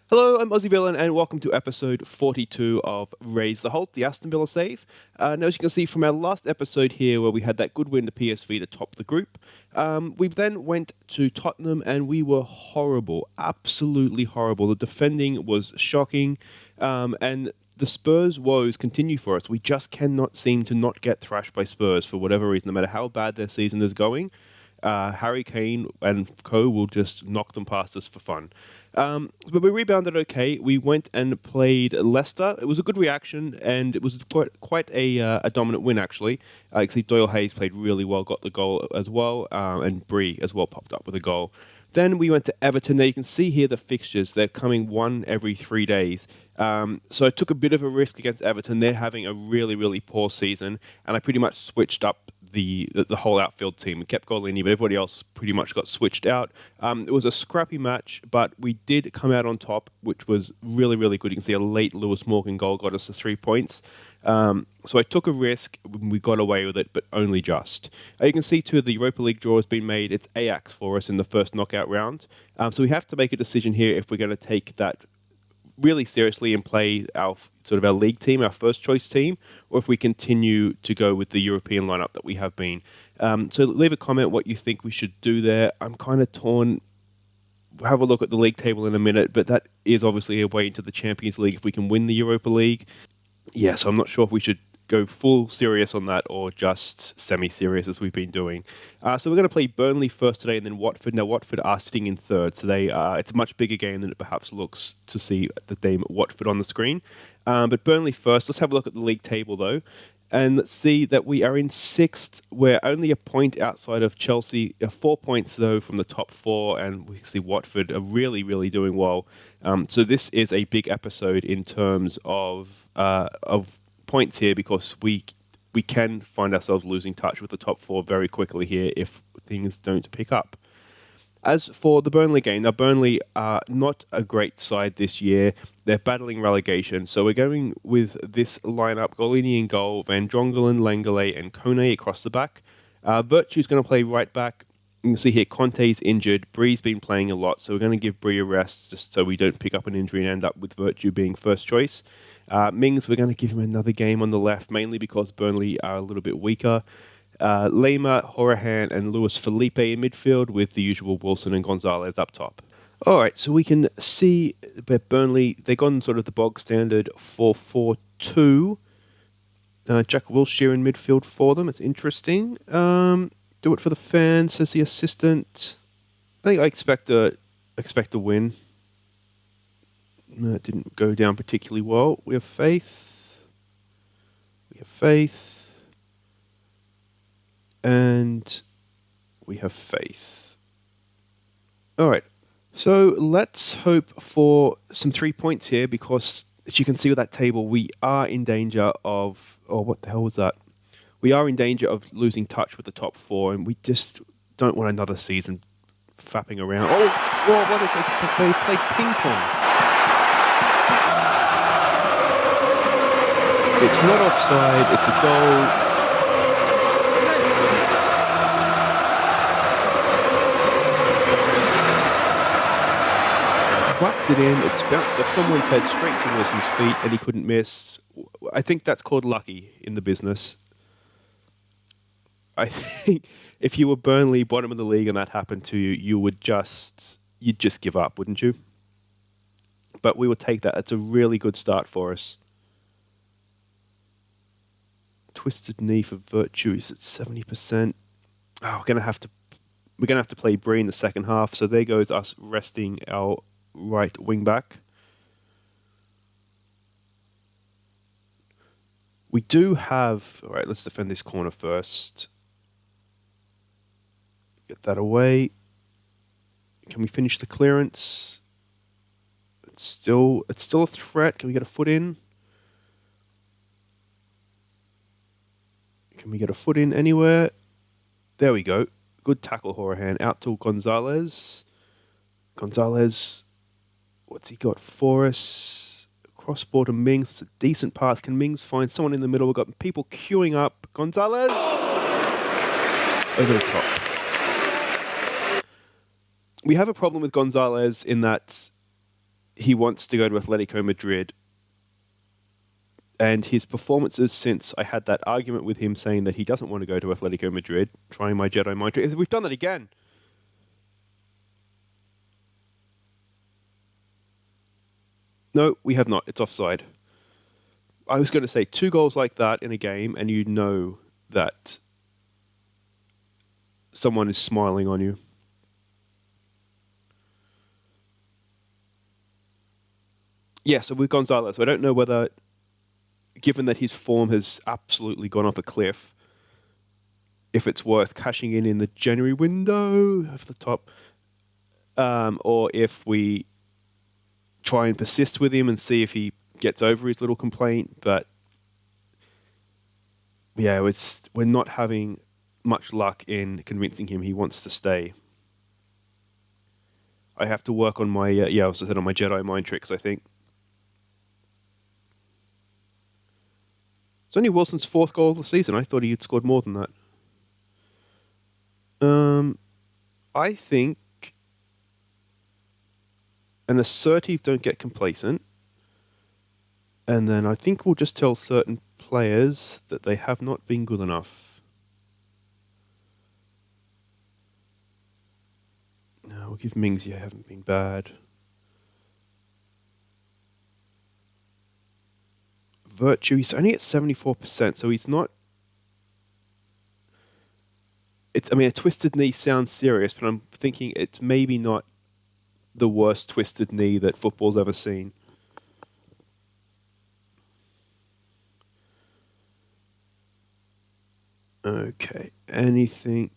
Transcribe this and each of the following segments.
Hello, I'm Aussie Villain, and welcome to episode 42 of Raise the Halt, the Aston Villa save. Now, as you can see from our last episode here, where we had that good win to PSV to top the group, we then went to Tottenham, and we were horrible, absolutely horrible. The defending was shocking, and the Spurs woes continue for us. We just cannot seem to not get thrashed by Spurs for whatever reason, no matter how bad their season is going. Harry Kane and co will just knock them past us for fun. But we rebounded okay. We went and played Leicester. It was a good reaction, and it was quite a dominant win, actually. I see Doyle-Hayes played really well, got the goal as well, and Bree as well popped up with a goal. Then we went to Everton. Now you can see here the fixtures. They're coming one every 3 days. So I took a bit of a risk against Everton. They're having a really, really poor season, and I pretty much switched up the whole outfield team. We kept Golini, but everybody else pretty much got switched out. It was a scrappy match, but we did come out on top, which was really, really good. You can see a late Lewis Morgan goal got us to 3 points. So I took a risk. We got away with it, but only just. You can see, too, the Europa League draw has been made. It's Ajax for us in the first knockout round. So we have to make a decision here if we're going to take that really seriously and play our league team, our first choice team, or if we continue to go with the European lineup that we have been. So leave a comment what you think we should do there. I'm kind of torn. We'll have a look at the league table in a minute, but that is obviously a way into the Champions League if we can win the Europa League. Yeah, so I'm not sure if we should go full serious on that or just semi-serious as we've been doing. So we're going to play Burnley first today and then Watford. Now, Watford are sitting in third, so it's a much bigger game than it perhaps looks to see the name Watford on the screen. But Burnley first. Let's have a look at the league table, though. And let's see that we are in sixth. We're only a point outside of Chelsea. 4 points, though, from the top four. And we see Watford are really, really doing well. So this is a big episode in terms of points here, because we can find ourselves losing touch with the top four very quickly here if things don't pick up. As for the Burnley game, now Burnley are not a great side this year. They're battling relegation, so we're going with this lineup: Golini in goal, Van Drongelen, Langele, and Kone across the back. Virtue's going to play right back. You can see here Conte's injured. Bree's been playing a lot, so we're going to give Bree a rest just so we don't pick up an injury and end up with Virtue being first choice. Mings, we're going to give him another game on the left, mainly because Burnley are a little bit weaker. Lema, Horahan, and Luis Felipe in midfield, with the usual Wilson and Gonzalez up top. All right, so we can see that Burnley, they've gone sort of the bog standard 4-4-2. Jack Wilshere in midfield for them. It's interesting. Do it for the fans, says the assistant. I think I expect a win. It didn't go down particularly well. We have faith. And we have faith. All right. So let's hope for some 3 points here, because as you can see with that table, we are in danger of... Oh, what the hell was that? We are in danger of losing touch with the top four, and we just don't want another season fapping around. Oh, well, what is that? They play ping pong. It's not offside, it's a goal. Whacked it in, it's bounced off someone's head straight to Wilson's feet, and he couldn't miss. I think that's called lucky in the business. I think if you were Burnley, bottom of the league, and that happened to you, you'd just give up, wouldn't you? But we would take that. It's a really good start for us. Twisted knee for Virtue is at 70%. Oh, we're gonna have to play Bree in the second half. So there goes us resting our right wing back. We do have... All right, let's defend this corner first. Get that away. Can we finish the clearance? It's still a threat. Can we get a foot in? Can we get a foot in anywhere? There we go. Good tackle, Horahan. Out to Gonzalez. What's he got for us? Crossbar to Mings. It's a decent pass. Can Mings find someone in the middle? We've got people queuing up. Gonzalez! Over the top. We have a problem with Gonzalez in that he wants to go to Atletico Madrid. And his performances since I had that argument with him saying that he doesn't want to go to Atletico Madrid, trying my Jedi mind trick, we've done that again. No, we have not. It's offside. I was going to say 2 goals like that in a game, and you know that someone is smiling on you. Yeah, so with Gonzalez, I don't know whether, given that his form has absolutely gone off a cliff, if it's worth cashing in the January window off the top, or if we try and persist with him and see if he gets over his little complaint. But yeah, we're not having much luck in convincing him he wants to stay. I have to work on my I was on my Jedi mind tricks, I think. It's only Wilson's 4th goal of the season. I thought he had scored more than that. I think an assertive don't get complacent. And then I think we'll just tell certain players that they have not been good enough. No, we'll give Mings, you haven't been bad. Virtue, he's only at 74%, so he's not... a twisted knee sounds serious, but I'm thinking it's maybe not the worst twisted knee that football's ever seen. Okay, anything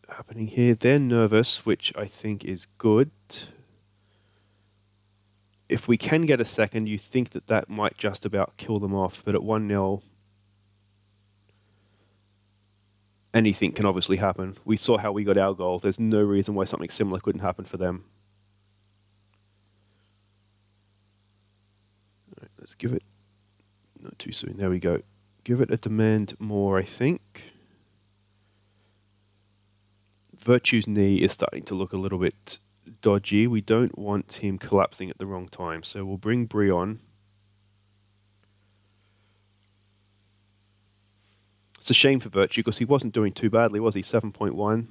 happening here? They're nervous, which I think is good. If we can get a second, you think that might just about kill them off, but at 1-0, anything can obviously happen. We saw how we got our goal. There's no reason why something similar couldn't happen for them. All right, let's give it... Not too soon. There we go. Give it a demand more, I think. Virtue's knee is starting to look a little bit dodgy. We don't want him collapsing at the wrong time, so we'll bring Bree on. It's a shame for Virtue because he wasn't doing too badly, was he? 7.1.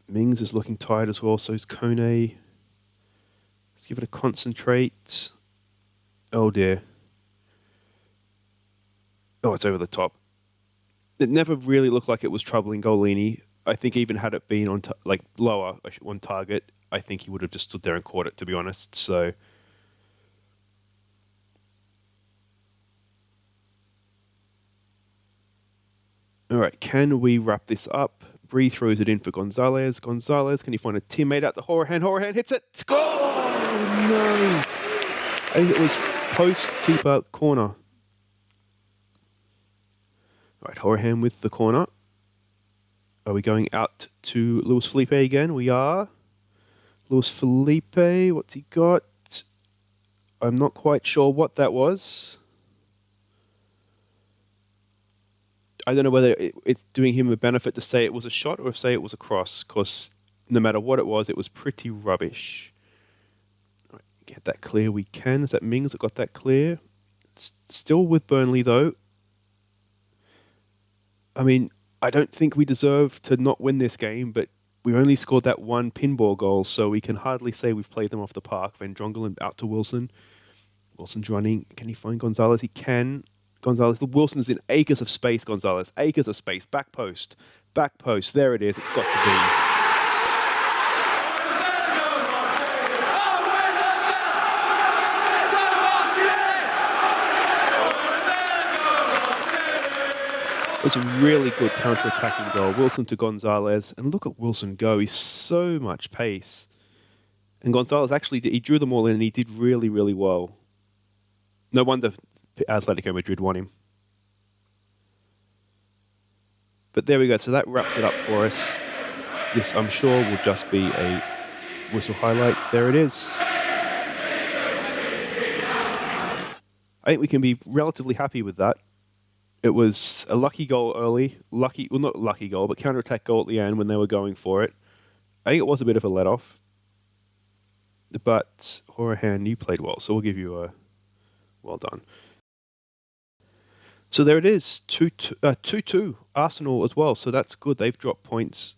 Mings is looking tired as well, so is Kone. Let's give it a concentrate. Oh dear. Oh, it's over the top. It never really looked like it was troubling Golini. I think even had it been on lower on target, I think he would have just stood there and caught it, to be honest. So all right, can we wrap this up? Bree throws it in for Gonzalez. Gonzalez, can you find a teammate out to Horahan? Horahan hits it. Score! Oh, no. I think it was post-keeper corner. All right, Horahan with the corner. Are we going out to Luis Felipe again? We are. Luis Felipe, what's he got? I'm not quite sure what that was. I don't know whether it's doing him a benefit to say it was a shot or say it was a cross, because no matter what it was pretty rubbish. All right, get that clear we can. Is that Mings that got that clear? It's still with Burnley, though. I mean, I don't think we deserve to not win this game, but we only scored that one pinball goal, so we can hardly say we've played them off the park. Van Drongelen out to Wilson. Wilson's running. Can he find Gonzalez? He can. Gonzalez. Wilson is in acres of space, Gonzalez. Acres of space. Back post. Back post. There it is. It's got to be. It was a really good counter-attacking goal. Wilson to Gonzalez. And look at Wilson go. He's so much pace. And Gonzalez actually, he drew them all in and he did really, really well. No wonder Atletico Madrid won him. But there we go. So that wraps it up for us. This, I'm sure, will just be a whistle highlight. There it is. I think we can be relatively happy with that. It was a lucky goal early. Well, not lucky goal, but counter-attack goal at the end when they were going for it. I think it was a bit of a let-off. But Horahan, you played well, so we'll give you a well done. So there it is, 2-2 Arsenal as well. So that's good. They've dropped points.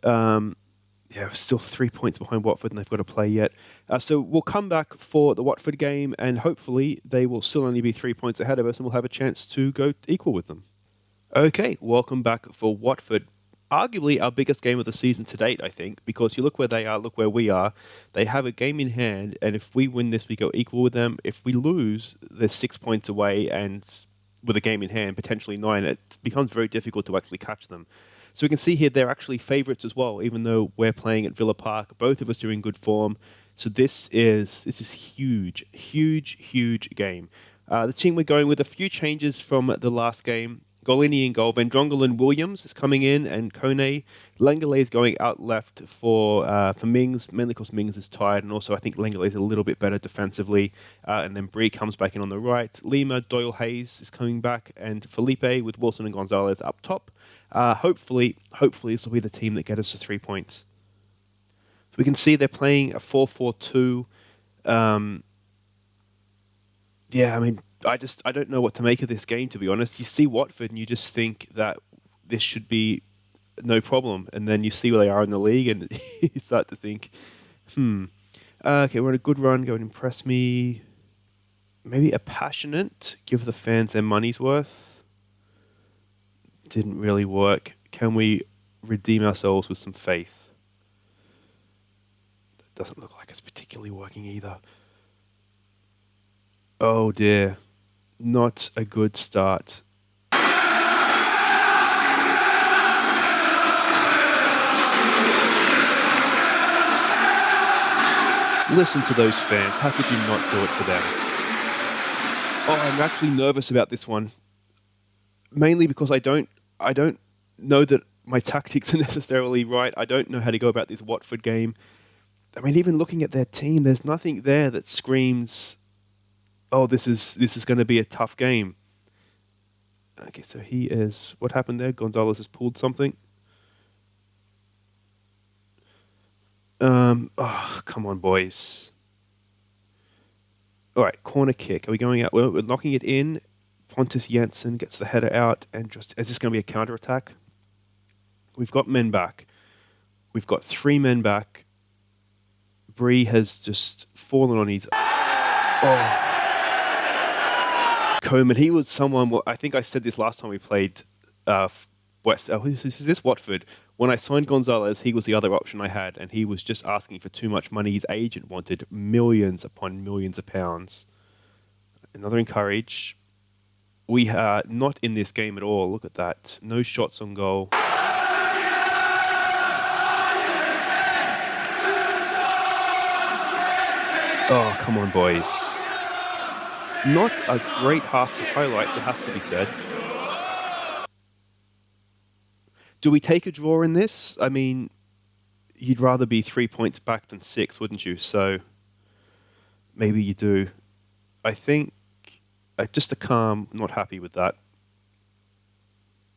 We're still 3 points behind Watford, and they've got to play yet. So we'll come back for the Watford game, and hopefully they will still only be 3 points ahead of us, and we'll have a chance to go equal with them. Okay, welcome back for Watford. Arguably our biggest game of the season to date, I think, because you look where they are, look where we are. They have a game in hand, and if we win this, we go equal with them. If we lose, they're 6 points away, and with a game in hand, potentially 9, it becomes very difficult to actually catch them. So we can see here they're actually favourites as well, even though we're playing at Villa Park. Both of us are in good form. So this is huge, huge, huge game. The team we're going with, a few changes from the last game. Golini in goal, Vendrongle and Williams is coming in, and Kone. Lengele is going out left for Mings, mainly because Mings is tired, and also I think Lengele is a little bit better defensively. And then Bree comes back in on the right. Lima, Doyle-Hayes is coming back, and Felipe with Wilson and Gonzalez up top. Hopefully this will be the team that gets us to 3 points. So we can see they're playing a 4-4-2. I don't know what to make of this game, to be honest. You see Watford and you just think that this should be no problem. And then you see where they are in the league and you start to think, okay, we're on a good run, go and impress me. Maybe a passionate, give the fans their money's worth. Didn't really work. Can we redeem ourselves with some faith? That doesn't look like it's particularly working either. Oh dear. Not a good start. Listen to those fans. How could you not do it for them? Oh, I'm actually nervous about this one. Mainly because I don't know that my tactics are necessarily right. I don't know how to go about this Watford game. I mean, even looking at their team, there's nothing there that screams, oh, this is going to be a tough game. Okay, so he is... What happened there? Gonzalez has pulled something. Oh, come on, boys. All right, corner kick. Are we going out? We're knocking it in. Pontus Janssen gets the header out, and just... Is this going to be a counter-attack? We've got men back. We've got 3 men back. Bree has just fallen on his... Oh... Coleman, he was someone, well, I think I said this last time we played Watford. When I signed Gonzalez, he was the other option I had, and he was just asking for too much money. His agent wanted millions upon millions of pounds. Another encourage. We are not in this game at all. Look at that. No shots on goal. Oh, come on, boys. Not a great half to highlight, it has to be said. Do we take a draw in this? I mean, you'd rather be 3 points back than 6, wouldn't you? So, maybe you do. I think, just a calm, not happy with that.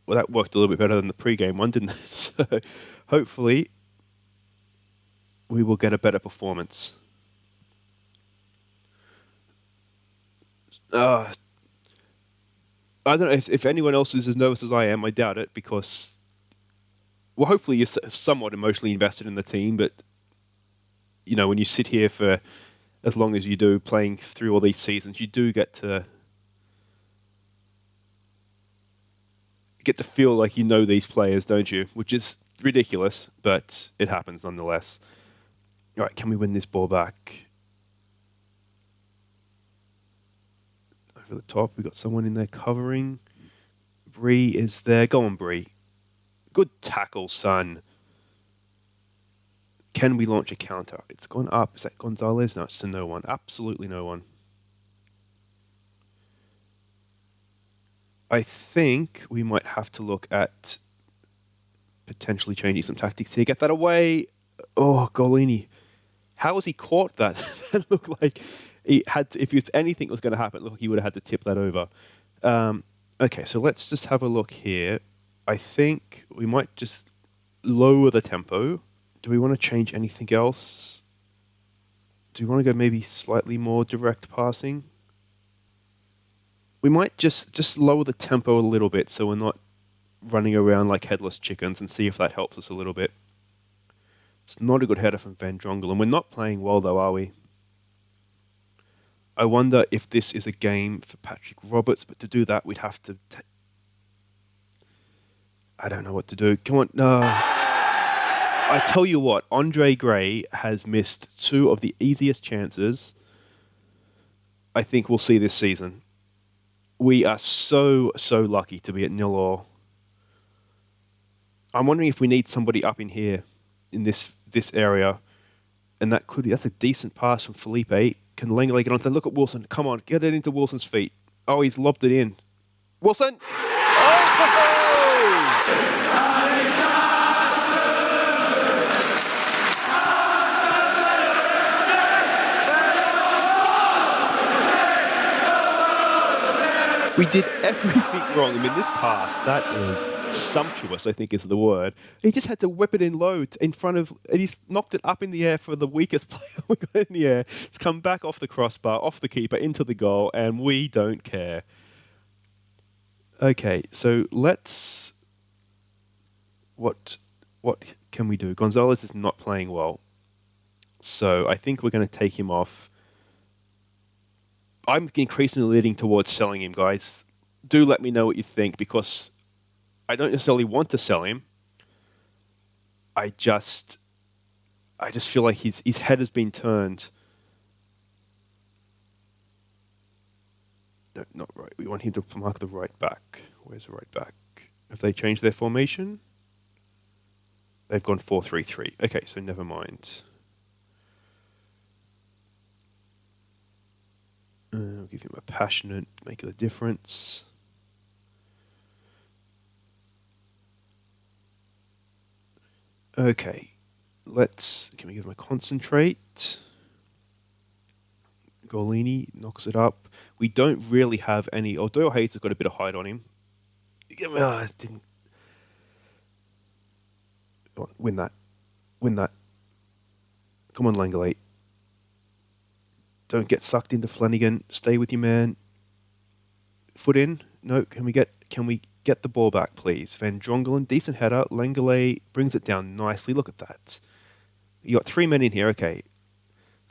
Well, that worked a little bit better than the pre-game one, didn't it? So, hopefully, we will get a better performance. I don't know if anyone else is as nervous as I am. I doubt it because, well, hopefully you're somewhat emotionally invested in the team. But you know, when you sit here for as long as you do, playing through all these seasons, you do get to feel like you know these players, don't you? Which is ridiculous, but it happens nonetheless. All right, can we win this ball back? Over the top, we've got someone in there covering. Bree is there. Go on, Bree. Good tackle, son. Can we launch a counter? It's gone up. Is that Gonzalez? No, it's to no one. Absolutely no one. I think we might have to look at potentially changing some tactics here. Get that away. Oh, Golini. How has he caught that? That looked like he had to, if anything was going to happen, look, he would have had to tip that over. Okay, so let's just have a look here. I think we might just lower the tempo. Do we want to change anything else? Do we want to go maybe slightly more direct passing? We might just lower the tempo a little bit so we're not running around like headless chickens and see if that helps us a little bit. It's not a good header from Van Drongelen. We're not playing well though, are we? I wonder if this is a game for Patrick Roberts, but to do that we'd have to... I don't know what to do. Come on, no. I tell you what, Andre Gray has missed 2 of the easiest chances I think we'll see this season. We are so lucky to be at 0-0. I'm wondering if we need somebody up in here, in this area, and that's a decent pass from Felipe. Can Langley get onto? Look at Wilson. Come on, get it into Wilson's feet. Oh, he's lobbed it in. Wilson. Oh! We did everything wrong. I mean, this pass, that is sumptuous, I think is the word. He just had to whip it in low in front of, and he's knocked it up in the air for the weakest player we got in the air. It's come back off the crossbar, off the keeper, into the goal, and we don't care. Okay, so let's... What can we do? Gonzalez is not playing well. So I think we're going to take him off. I'm increasingly leaning towards selling him, guys. Do let me know what you think, because I don't necessarily want to sell him. I just feel like his head has been turned. No, not right. We want him to mark the right back. Where's the right back? Have they changed their formation? They've gone 4-3-3. Okay, so never mind. I'll give him a passionate, make a difference. Okay, can we give him a concentrate? Golini knocks it up. We don't really have any... Oh, Doyle-Hayes has got a bit of height on him. Didn't... Oh, win that. Come on, Langley. Don't get sucked into Flanagan. Stay with your man. Foot in. No, can we get the ball back, please? Van Drongelen, decent header. Langley brings it down nicely. Look at that. You got 3 men in here. Okay.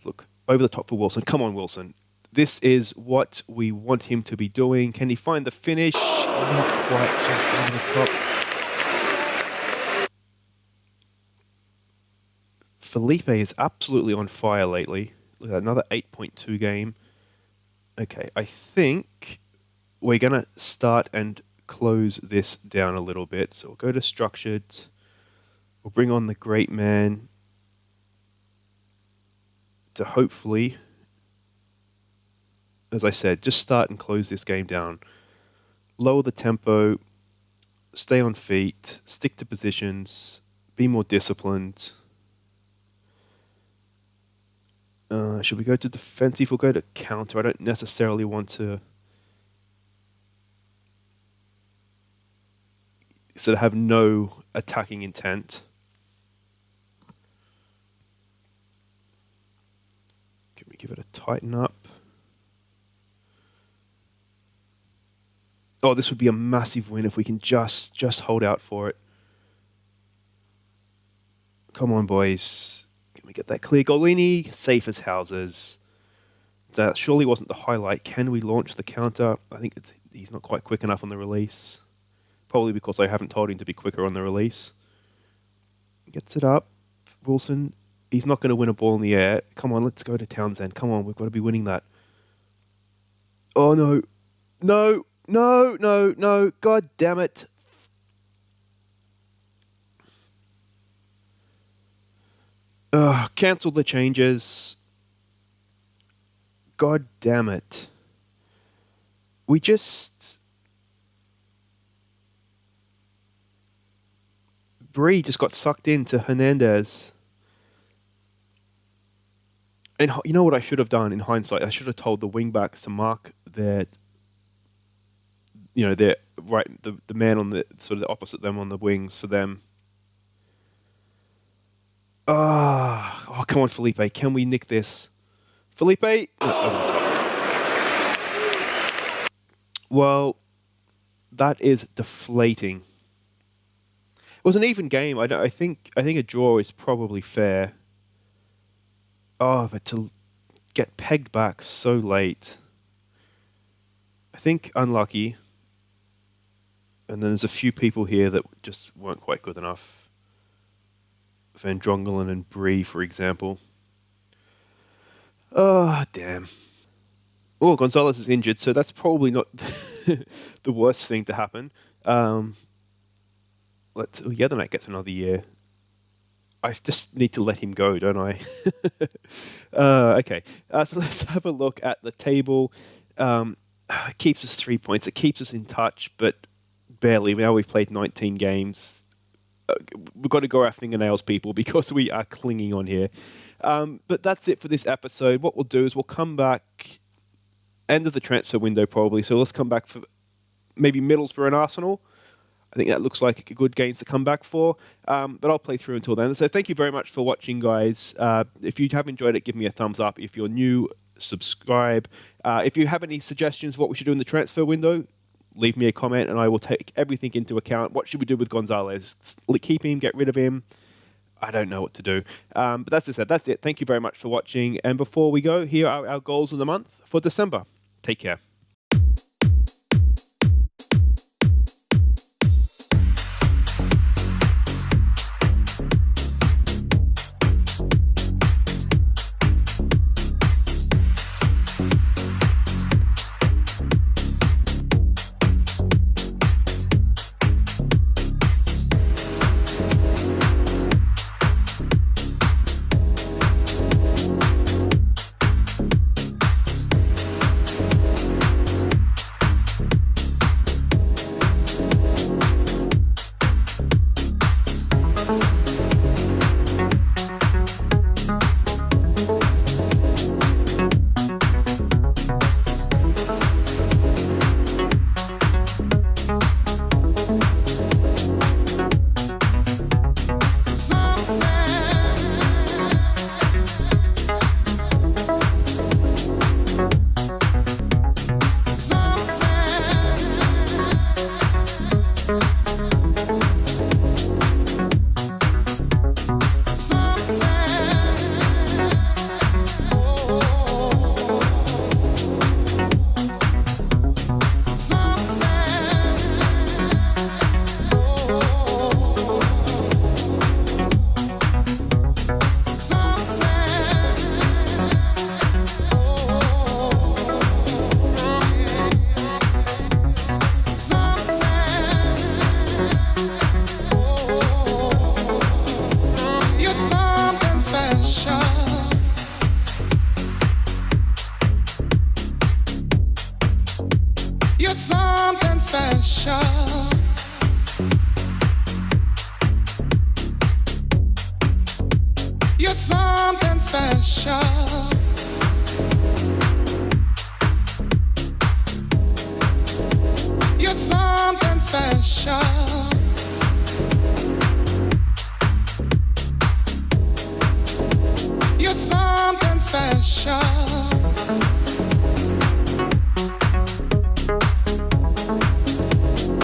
Look, over the top for Wilson. Come on, Wilson. This is what we want him to be doing. Can he find the finish? Not quite, just over the top. Felipe is absolutely on fire lately. Look at that, another 8.2 game. Okay, I think we're going to start and close this down a little bit. So we'll go to structured. We'll bring on the great man to hopefully, as I said, just start and close this game down. Lower the tempo, stay on feet, stick to positions, be more disciplined. Should we go to defensive? We'll go to counter. I don't necessarily want to sort of have no attacking intent. Can we give it a tighten up? Oh, this would be a massive win if we can just hold out for it. Come on, boys. Can we get that clear? Golini, safe as houses. That surely wasn't the highlight. Can we launch the counter? I think he's not quite quick enough on the release. Probably because I haven't told him to be quicker on the release. Gets it up. Wilson, he's not going to win a ball in the air. Come on, let's go to Townsend. Come on, we've got to be winning that. Oh, no. No. God damn it. Cancel the changes. God damn it. We just... Bree just got sucked into Hernandez. And you know what I should have done in hindsight? I should have told the wingbacks to mark they're right. The man on the sort of the opposite them on the wings for them. Oh, come on, Felipe. Can we nick this? Felipe? No, over the top. Well, that is deflating. It was an even game. I think a draw is probably fair. Oh, but to get pegged back so late. I think unlucky. And then there's a few people here that just weren't quite good enough. Van Drongelen and Bree, for example. Oh, damn. Oh, Gonzalez is injured, so that's probably not the worst thing to happen. Yeddermack gets another year. I just need to let him go, don't I? Okay, so let's have a look at the table. It keeps us 3 points. It keeps us in touch, but barely. Now we've played 19 games. We've got to go our fingernails, people, because we are clinging on here. But that's it for this episode. What we'll do is we'll come back end of the transfer window probably. So let's come back for maybe Middlesbrough and Arsenal. I think that looks like a good games to come back for. But I'll play through until then. So thank you very much for watching, guys. If you have enjoyed it, give me a thumbs up. If you're new, subscribe. If you have any suggestions of what we should do in the transfer window, leave me a comment and I will take everything into account. What should we do with Gonzalez? Keep him, get rid of him? I don't know what to do. But that's it. Thank you very much for watching. And before we go, here are our goals of the month for December. Take care. You're something special.